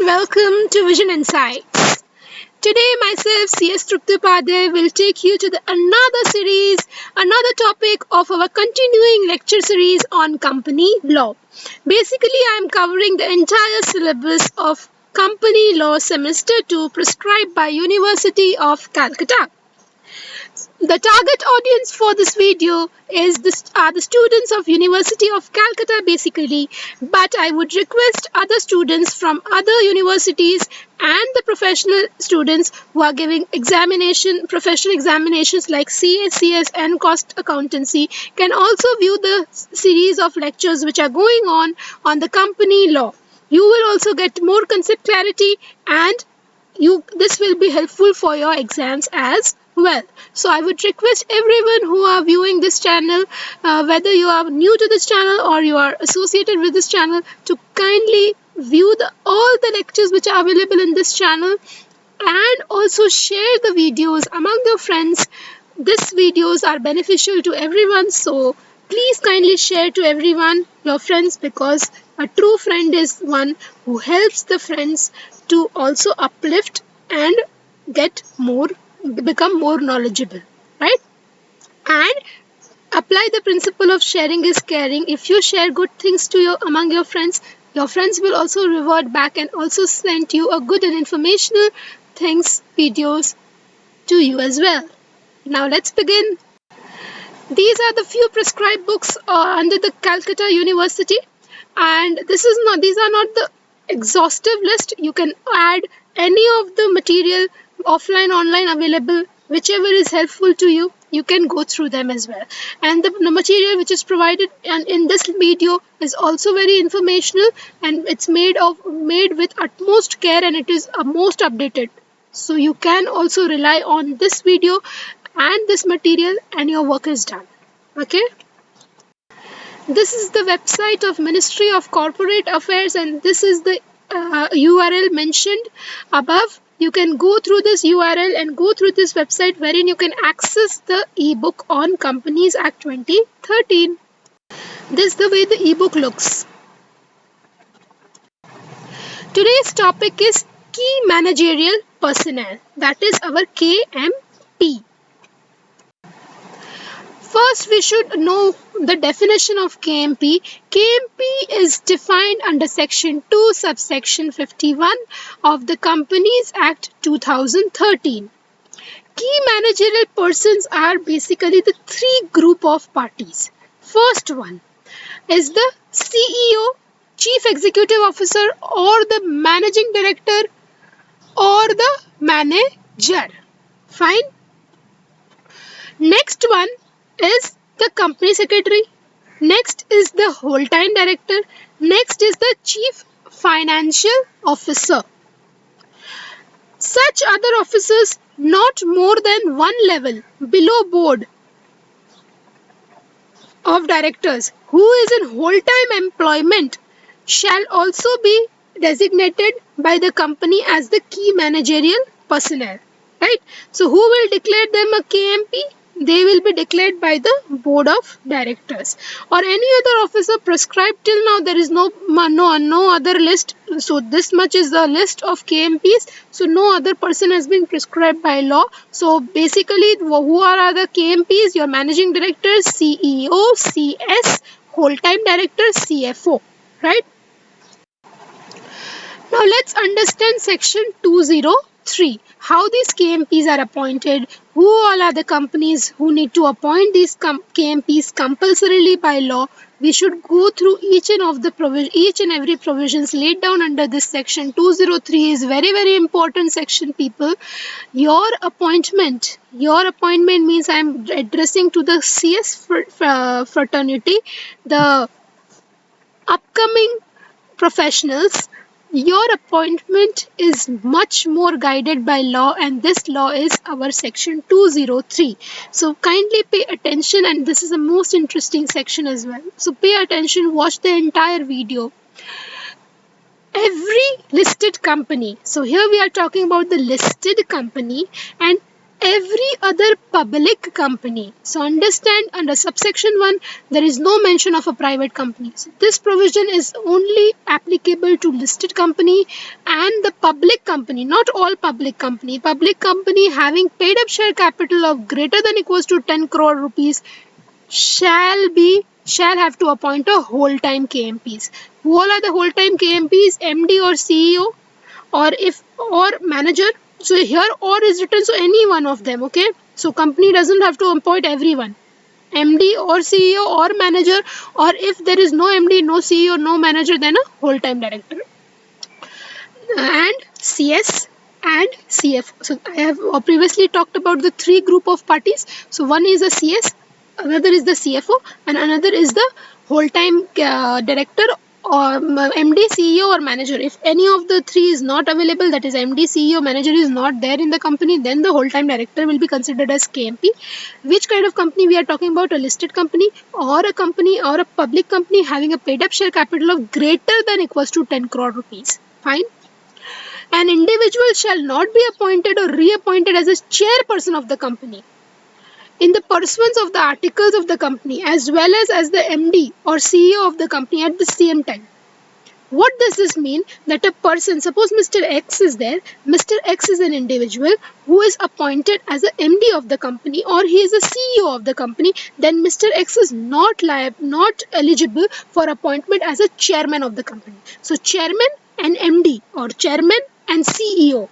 welcome to Vision Insights. Today, myself, C.S. Truptipadhyay, will take you to another topic of our continuing lecture series on company law. Basically, I am covering the entire syllabus of Company Law Semester 2 prescribed by University of Calcutta. The target audience for this video are the students of University of Calcutta basically, but I would request other students from other universities and the professional students who are giving professional examinations like CACS and cost accountancy can also view the series of lectures which are going on the company law. You will also get more concept clarity and this will be helpful for your exams as well. So I would request everyone who are viewing this channel, whether you are new to this channel or you are associated with this channel, to kindly view all the lectures which are available in this channel and also share the videos among your friends. These videos are beneficial to everyone, so please kindly share to everyone, your friends, because a true friend is one who helps the friends to also uplift and become more knowledgeable, right? And apply the principle of sharing is caring. If you share good things among your friends will also reward back and also send you a good and informational videos to you as well. Now let's begin. These are the few prescribed books under the Calcutta University, and these are not the exhaustive list. You can add any of the material offline, online available, whichever is helpful to you. You can go through them as well. And the material which is provided in this video is also very informational, and it's made with utmost care, and it is most updated. So you can also rely on this video and this material and your work is done. Okay? This is the website of Ministry of Corporate Affairs, and this is the URL mentioned above. You can go through this URL and go through this website wherein you can access the ebook on Companies Act 2013. This is the way the ebook looks. Today's topic is Key Managerial Personnel, that is our KMP. First, we should know the definition of KMP. KMP is defined under Section 2, subsection 51 of the Companies Act 2013. Key managerial persons are basically the three group of parties. First one is the CEO, Chief Executive Officer, or the Managing Director, or the Manager. Fine. Next one is the Company Secretary. Next is the Whole-Time Director. Next is the Chief Financial Officer. Such other officers not more than one level below board of directors who is in whole-time employment shall also be designated by the company as the key managerial personnel. Right? So who will declare them a KMP? They will be declared by the board of directors or any other officer prescribed. Till now there is no other list, so this much is the list of KMPs, so no other person has been prescribed by law. So basically, who are the KMPs? Your managing director, CEO, CS, whole-time director, CFO, right? Now let's understand section 203. How these KMPs are appointed, who all are the companies who need to appoint these KMPs compulsorily by law. We should go through each and every provisions laid down under this section. 203 is very, very important section, people. Your appointment means I am addressing to the CS fraternity, the upcoming professionals. Your appointment is much more guided by law, and this law is our section 203. So kindly pay attention, and this is the most interesting section as well. So pay attention, watch the entire video. Every listed company, so here we are talking about the listed company, and every other public company. So understand, under subsection 1 there is no mention of a private company. So this provision is only applicable to listed company and the public company, not all public company. Public company having paid up share capital of greater than equals to 10 crore rupees shall have to appoint a whole time KMPs. Who all are the whole time KMPs? MD or CEO or manager. So here or is written, so any one of them, okay? So company doesn't have to appoint everyone. MD or CEO or manager, or if there is no MD, no CEO, no manager, then a whole time director. And CS and CFO. So I have previously talked about the three group of parties. So one is a CS, another is the CFO, and another is the whole time director or MD, CEO or manager. If any of the three is not available, that is MD, CEO, manager is not there in the company, then the whole time director will be considered as KMP. Which kind of company we are talking about? A listed company or a company or a public company having a paid up share capital of greater than equals to 10 crore rupees. Fine. An individual shall not be appointed or reappointed as a chairperson of the company in the pursuance of the articles of the company as well as the MD or CEO of the company at the same time. What does this mean? That a person, suppose Mr. X is there, Mr. X is an individual who is appointed as a MD of the company or he is a CEO of the company, then Mr. X is not eligible for appointment as a chairman of the company. So chairman and MD or chairman and CEO.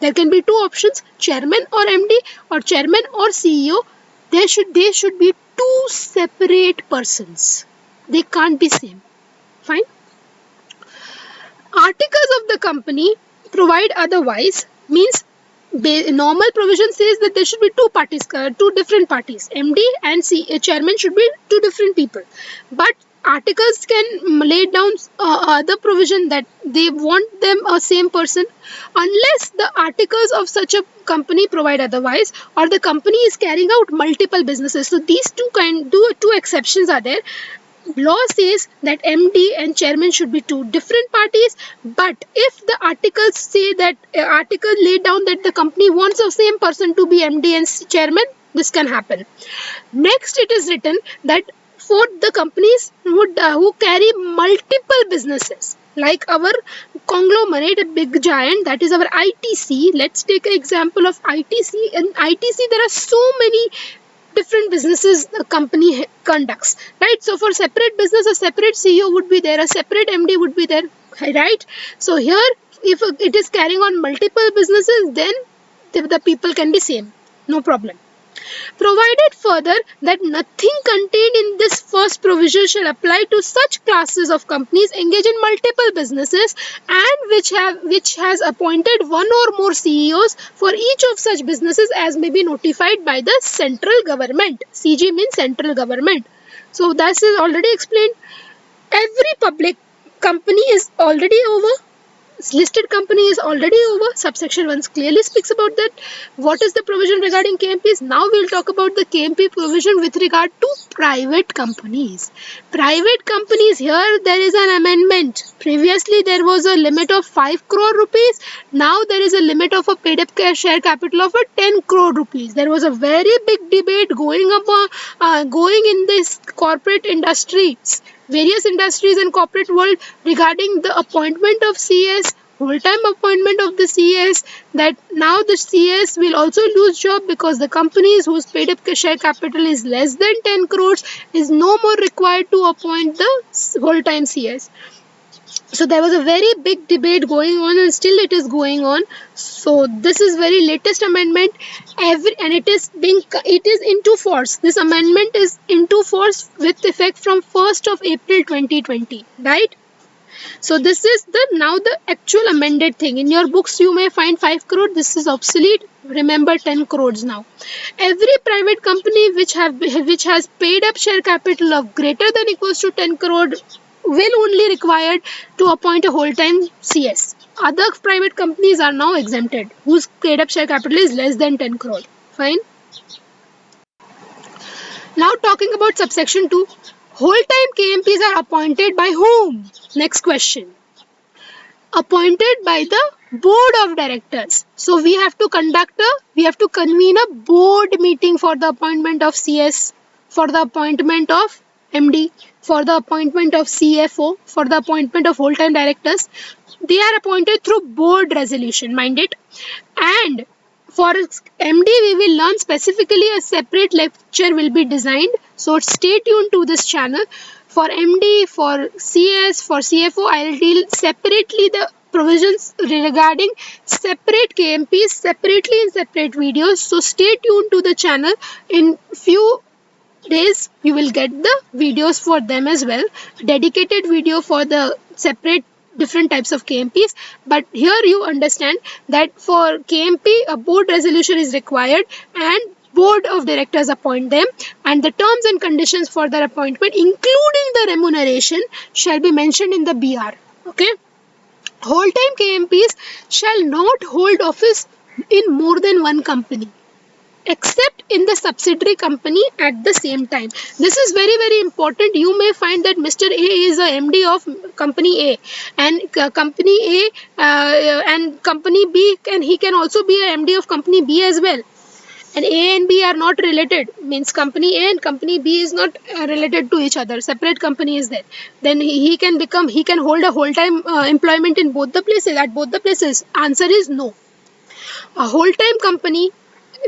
There can be two options, chairman or MD or chairman or CEO. They should be two separate persons. They can't be same. Fine. Articles of the company provide otherwise means normal provision says that there should be two different parties. MD and chairman should be two different people. But articles can lay down other provision that they want them a same person unless the articles of such a company provide otherwise or the company is carrying out multiple businesses. So these two exceptions are there. Law says that MD and chairman should be two different parties, but if the articles say that article laid down that the company wants the same person to be MD and chairman, this can happen. Next, it is written that for the companies who carry multiple businesses, like our conglomerate, a big giant, that is our ITC. Let's take an example of ITC. In ITC, there are so many different businesses the company conducts, right? So for separate business, a separate CEO would be there, a separate MD would be there, right? So here, if it is carrying on multiple businesses, then the people can be same, no problem. Provided further that nothing contained in this first provision shall apply to such classes of companies engaged in multiple businesses and which has appointed one or more CEOs for each of such businesses as may be notified by the central government. CG means central government. So that is already explained. Every public company is already over. Listed company is already over. Subsection 1 clearly speaks about that. What is the provision regarding KMPs? Now we will talk about the KMP provision with regard to private companies. Private companies, here there is an amendment. Previously there was a limit of 5 crore rupees. Now there is a limit of a paid up share capital of a 10 crore rupees. There was a very big debate going in this corporate industries, various industries and corporate world regarding the appointment of CS, full-time appointment of the CS, that now the CS will also lose job because the companies whose paid up share capital is less than 10 crores is no more required to appoint the full-time CS. So there was a very big debate going on and still it is going on. So this is very latest amendment and it is into force. This amendment is into force with effect from 1st of April 2020, right? So this is now the actual amended thing. In your books you may find 5 crore. This is obsolete. Remember 10 crores now. Every private company which has paid up share capital of greater than equals to 10 crore will only required to appoint a whole-time CS. Other private companies are now exempted whose paid up share capital is less than 10 crore. Fine. Now talking about subsection 2. Whole-time KMPs are appointed by whom? Next question. Appointed by the Board of directors. So we have to convene a board meeting for the appointment of CS, for the appointment of MD, for the appointment of CFO, for the appointment of whole-time directors. They are appointed through board resolution, mind it. And for MD, we will learn specifically a separate lecture will be designed. So stay tuned to this channel. For MD, for CS, for CFO, I will deal separately the provisions regarding separate KMPs separately in separate videos. So stay tuned to the channel. In few days you will get the videos for them as well, dedicated video for the separate different types of KMPs. But here you understand that for KMP a board resolution is required and board of directors appoint them, and the terms and conditions for their appointment including the remuneration shall be mentioned in the BR. Okay, whole-time KMPs shall not hold office in more than one company except in the subsidiary company at the same time. This is very, very important. You may find that Mr. A is a MD of company A, and company A and company B, and he can also be a MD of company B as well. And A and B are not related, means company A and company B is not related to each other. Separate company is there. Then he can hold a whole-time employment in both the places, at both the places. Answer is no. A whole-time company,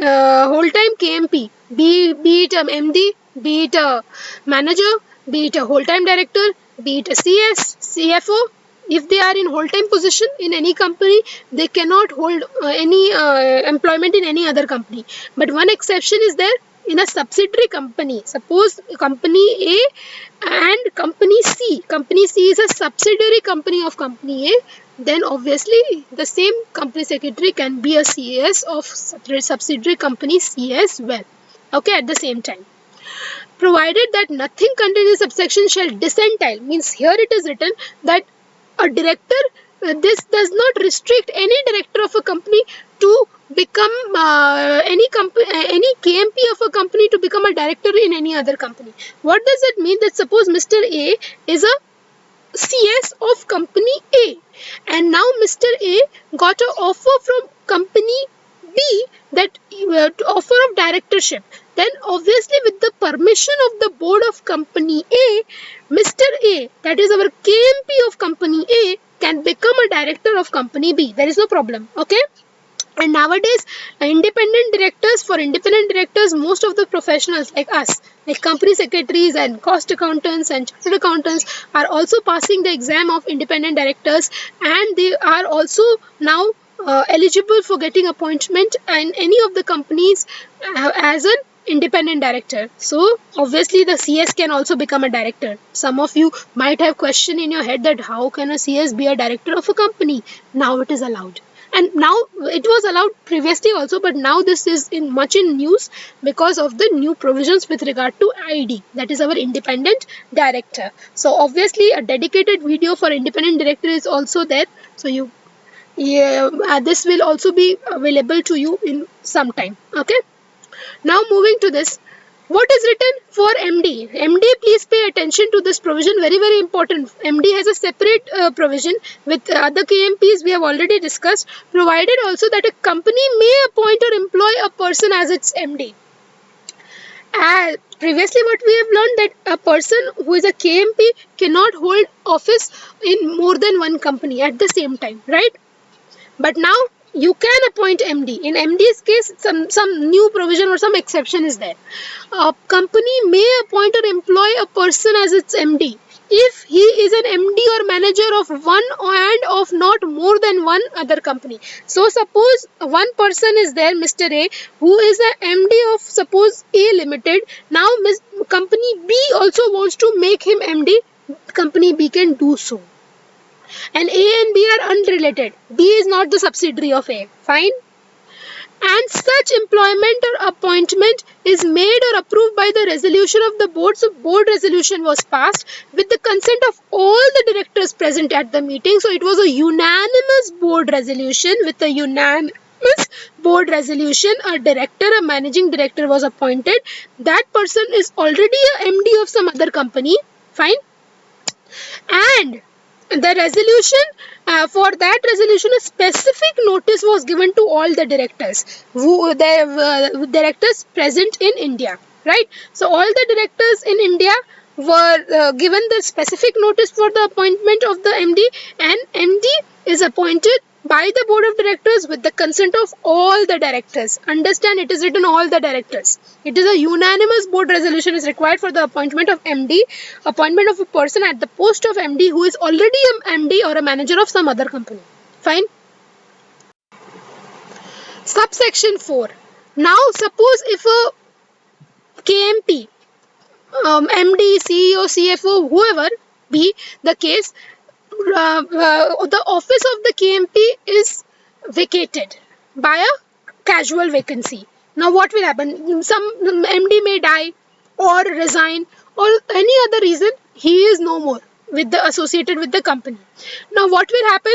whole-time KMP, be it a MD, be it a manager, be it a whole-time director, be it a CS, CFO, if they are in whole-time position in any company, they cannot hold any employment in any other company. But one exception is there in a subsidiary company. Suppose company A and company C. Company C is a subsidiary company of company A. Then obviously the same company secretary can be a CS of subsidiary company C as well. Okay, at the same time. Provided that nothing contained in subsection shall disentile, means here it is written that a director, this does not restrict any director of a company to become any KMP of a company to become a director in any other company. What does it mean? That suppose Mr. A is a CS of company A, and now Mr. A got an offer from company B, that offer of directorship. Then obviously with the permission of the board of company A, Mr. A, that is our KMP of company A, can become a director of company B. There is no problem. Okay. And nowadays, for independent directors, most of the professionals like us, like company secretaries and cost accountants and chartered accountants, are also passing the exam of independent directors, and they are also now eligible for getting appointment in any of the companies as an independent director. So obviously the CS can also become a director. Some of you might have question in your head that how can a CS be a director of a company? Now it is allowed. And now it was allowed previously also, but now this is much in news because of the new provisions with regard to ID, that is our independent director. So obviously a dedicated video for independent director is also there. So this will also be available to you in some time. Okay. Now moving to this. What is written for MD? MD, please pay attention to this provision, very, very important. MD has a separate provision with other KMPs we have already discussed, provided also that a company may appoint or employ a person as its MD. Previously what we have learned, that a person who is a KMP cannot hold office in more than one company at the same time, right? But now you can appoint MD. In MD's case, some new provision or some exception is there. A company may appoint or employ a person as its MD if he is an MD or manager of one and of not more than one other company. So suppose one person is there, Mr. A, who is an MD of suppose A Limited. Now company B also wants to make him MD. Company B can do so. And A and B are unrelated. B is not the subsidiary of A. Fine. And such employment or appointment is made or approved by the resolution of the board. So board resolution was passed with the consent of all the directors present at the meeting. So it was a unanimous board resolution. With a unanimous board resolution, a director, a managing director was appointed. That person is already a MD of some other company. Fine. And the resolution For that resolution, a specific notice was given to all the directors, directors present in India, right? So all the directors in India were given the specific notice for the appointment of the MD, and MD is appointed by the board of directors with the consent of all the directors. Understand, it is written all the directors. It is a unanimous board resolution is required for the appointment of MD, appointment of a person at the post of MD who is already a MD or a manager of some other company. Fine. Subsection 4. Now suppose if a KMP, MD, CEO, CFO, whoever be the case, the office of the KMP is vacated by a casual vacancy. Now what will happen? Some MD may die or resign or any other reason, he is no more with the associated with the company. Now what will happen?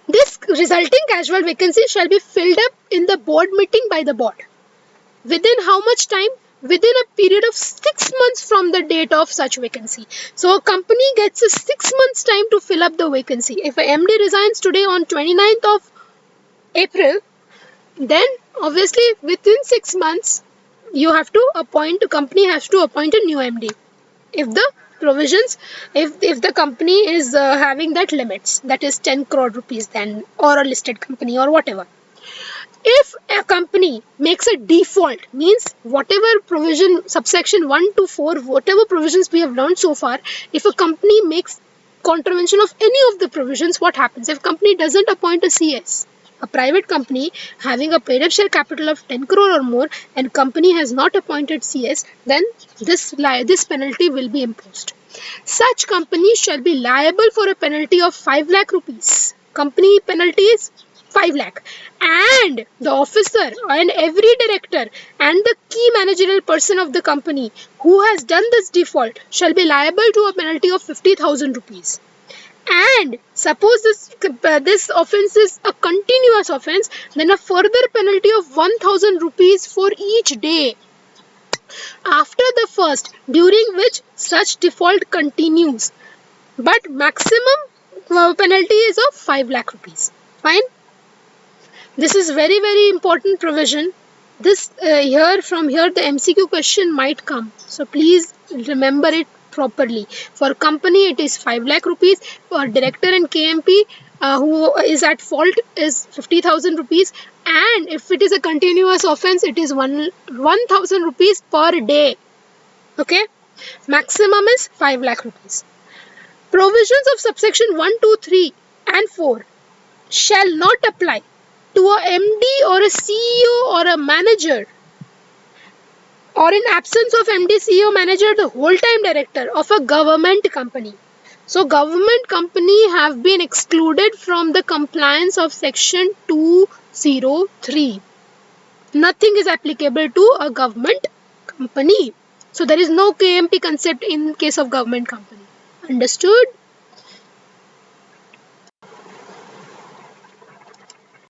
This resulting casual vacancy shall be filled up in the board meeting by the board. Within how much time? Within a period of 6 months from the date of such vacancy. So a company gets a 6 months time to fill up the vacancy. If a MD resigns today on 29th of April, then obviously within 6 months you have to appoint, the company has to appoint a new MD. If the provisions, if the company is having that limits, that is 10 crore rupees then, or a listed company or whatever. If a company makes a default, means whatever provision, subsection 1 to 4, whatever provisions we have learned so far, if a company makes contravention of any of the provisions, what happens? If company doesn't appoint a CS, a private company having a paid up share capital of 10 crore or more, and company has not appointed CS, then this penalty will be imposed. Such company shall be liable for a penalty of 5 lakh rupees. Company penalty is 5 lakh, and the officer and every director and the key managerial person of the company who has done this default shall be liable to a penalty of 50,000 rupees. And suppose this offence is a continuous offence, then a further penalty of 1,000 rupees for each day after the first, during which such default continues, but maximum penalty is of 5 lakh rupees. Fine. This is very important provision. This from here the MCQ question might come. So please remember it properly. For company it is 5 lakh rupees. For director and KMP who is at fault is 50,000 rupees. And if it is a continuous offence, it is 1,000 rupees per day. Okay. Maximum is 5 lakh rupees. Provisions of subsection 1, 2, 3 and 4 shall not apply to a MD or a CEO or a manager, or in absence of MD, CEO, manager, the whole-time director of a government company. So government company have been excluded from the compliance of section 203. Nothing is applicable to a government company. So there is no KMP concept in case of government company. Understood?